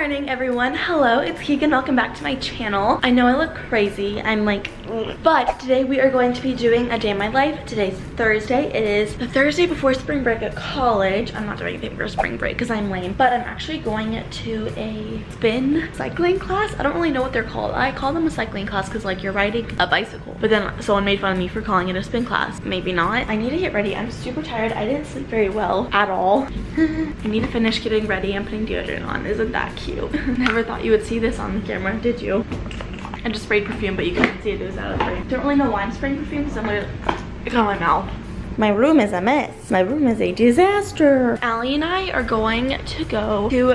morning, everyone. Hello, it's Keegan. Welcome back to my channel. I know I look crazy. I'm like, but today we are going to be doing a day in my life. Today's Thursday. It is the Thursday before spring break at college. I'm not doing anything for spring break because I'm lame, but I'm actually going to a spin cycling class. I don't really know what they're called. I call them a cycling class because like you're riding a bicycle, but then someone made fun of me for calling it a spin class. Maybe not. I need to get ready. I'm super tired. I didn't sleep very well at all. I need to finish getting ready. I'm putting deodorant on. Isn't that cute? Never thought you would see this on the camera, did you? I just sprayed perfume, but you couldn't see it. It was out of frame. Don't really know why I'm spraying perfume because I'm literally, it got my mouth. My room is a mess. My room is a disaster. Allie and I are going to go to,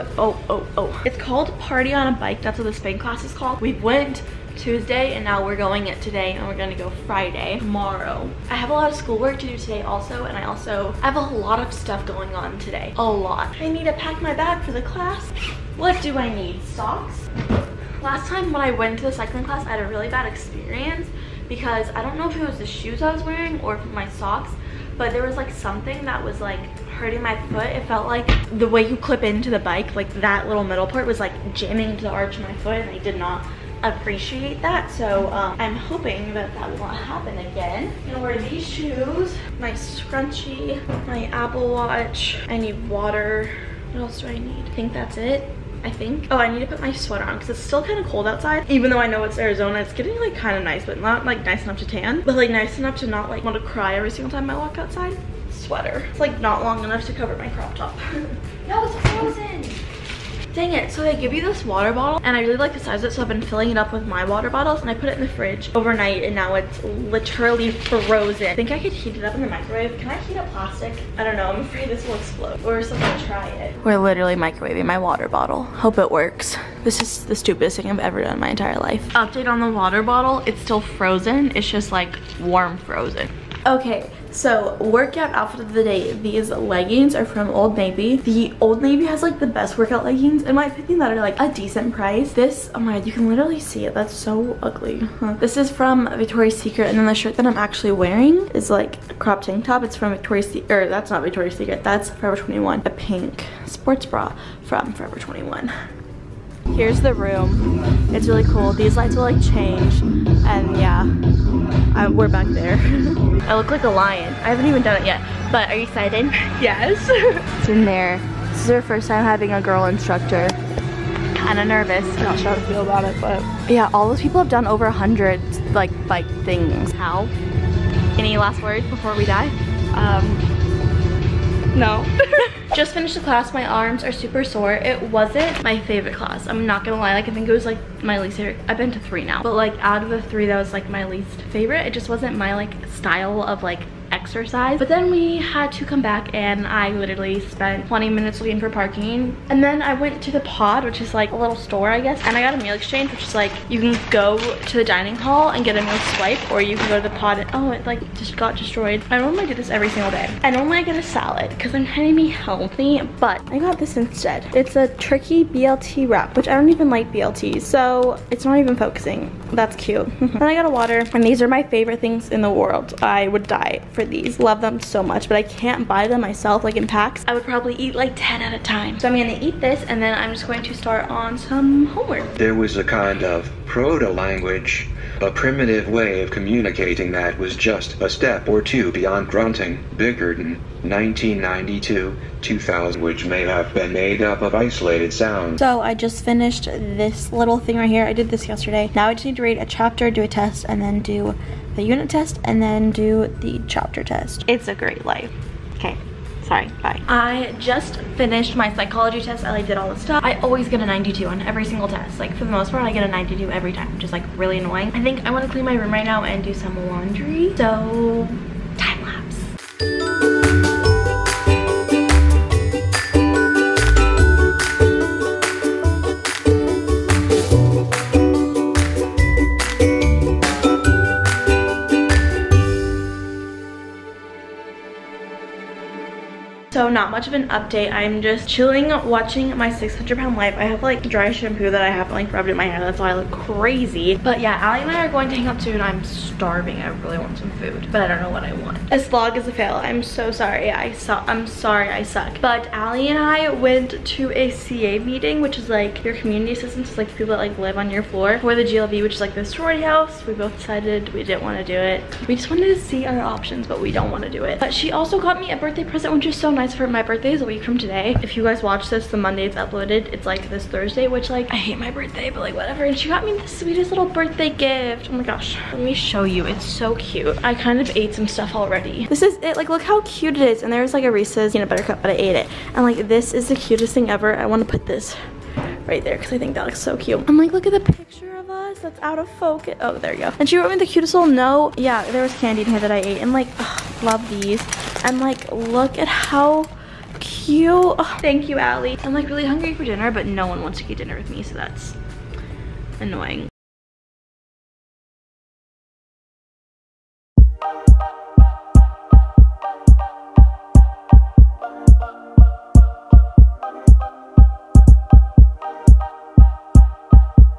it's called Party on a Bike. That's what the spin class is called. We went Tuesday and now we're going it today, and we're gonna go Friday, tomorrow. I have a lot of schoolwork to do today also, and I have a lot of stuff going on today. A lot. I need to pack my bag for the class. What do I need? Socks? Last time when I went to the cycling class, I had a really bad experience because I don't know if it was the shoes I was wearing or my socks, but there was like something that was like hurting my foot. It felt like the way you clip into the bike, like that little middle part was like jamming into the arch of my foot, and I did not appreciate that. So I'm hoping that that will not happen again. I'm gonna wear these shoes, my scrunchie, my Apple Watch. I need water. What else do I need? I think that's it. I think. Oh, I need to put my sweater on because it's still kind of cold outside. Even though I know it's Arizona, it's getting like kind of nice, but not like nice enough to tan, but like nice enough to not like want to cry every single time I walk outside. Sweater. It's like not long enough to cover my crop top. No, it's frozen. Dang it. So they give you this water bottle, and I really like the size of it, so I've been filling it up with my water bottles, and I put it in the fridge overnight, and now it's literally frozen. I think I could heat it up in the microwave. Can I heat up plastic? I don't know. I'm afraid this will explode. Or someone try it. We're literally microwaving my water bottle. Hope it works. This is the stupidest thing I've ever done in my entire life. Update on the water bottle. It's still frozen. It's just like warm frozen. Okay, so workout outfit of the day. These leggings are from Old Navy. The Old Navy has like the best workout leggings in my opinion that are like a decent price. This, oh my god, you can literally see it. That's so ugly. This is from Victoria's Secret, and then the shirt that I'm actually wearing is like a crop tank top. It's from Victoria's Secret, or that's not Victoria's Secret, that's Forever 21. A pink sports bra from Forever 21. Here's the room. It's really cool. These lights will like change, and yeah, we're back there. I look like a lion. I haven't even done it yet, but are you excited? Yes. It's in there. This is our first time having a girl instructor. Kind of nervous. Not sure how to feel about it, but yeah, all those people have done over 100 like bike things. How? Any last words before we die? No. Just finished the class. My arms are super sore. It wasn't my favorite class. I'm not gonna lie. Like I think it was like my least favorite. I've been to 3 now, but like out of the 3, that was like my least favorite. It just wasn't my like style of like exercise. But then we had to come back, and I literally spent 20 minutes looking for parking, and then I went to the Pod, which is like a little store I guess, and I got a meal exchange, which is like you can go to the dining hall and get a meal swipe, or you can go to the Pod and oh, it like just got destroyed. I normally do this every single day. I normally get a salad because I'm trying to be healthy, but I got this instead. It's a turkey BLT wrap, which I don't even like BLTs, so it's not even focusing. That's cute. Then I got a water, and these are my favorite things in the world. I would die for these. Love them so much, but I can't buy them myself like in packs. I would probably eat like 10 at a time. So I'm gonna eat this, and then I'm just going to start on some homework. There was a kind of proto-language, a primitive way of communicating that was just a step or two beyond grunting. Bickerton, 1992-2000, which may have been made up of isolated sounds. So I just finished this little thing right here. I did this yesterday. Now I just need to read a chapter, do a test, and then do the unit test, and then do the chapter test. It's a great life. Okay. Sorry, bye. I just finished my psychology test. I did all the stuff. I always get a 92 on every single test. Like for the most part, I get a 92 every time, which is like really annoying. I think I want to clean my room right now and do some laundry. So, time lapse. So not much of an update. I'm just chilling, watching my 600-pound life. I have like dry shampoo that I haven't like rubbed in my hair. That's why I look crazy. But yeah, Allie and I are going to hang out soon. I'm starving. I really want some food, but I don't know what I want. This vlog is a fail. I'm so sorry. I'm sorry I suck. But Allie and I went to a CA meeting, which is like your community assistants, like people that like live on your floor, for the GLV, which is like the sorority house. We both decided we didn't want to do it. We just wanted to see our options, but we don't want to do it. But she also got me a birthday present, which is so nice for her. My birthday is a week from today. If you guys watch this the Monday it's uploaded, it's like this Thursday, which like I hate my birthday, but like whatever. And she got me the sweetest little birthday gift. Oh my gosh, let me show you. It's so cute. I kind of ate some stuff already. This is it. Like, look how cute it is. And there's like a Reese's peanut butter cup, but I ate it. And like this is the cutest thing ever. I want to put this right there because I think that looks so cute. I'm like, look at the picture of us that's out of focus. Oh, there you go. And she wrote me the cutest little note. Yeah, there was candy in here that I ate, and like, ugh, love these. And like, look at how cute. Oh, thank you, Allie. I'm like really hungry for dinner, but no one wants to eat dinner with me, so that's annoying.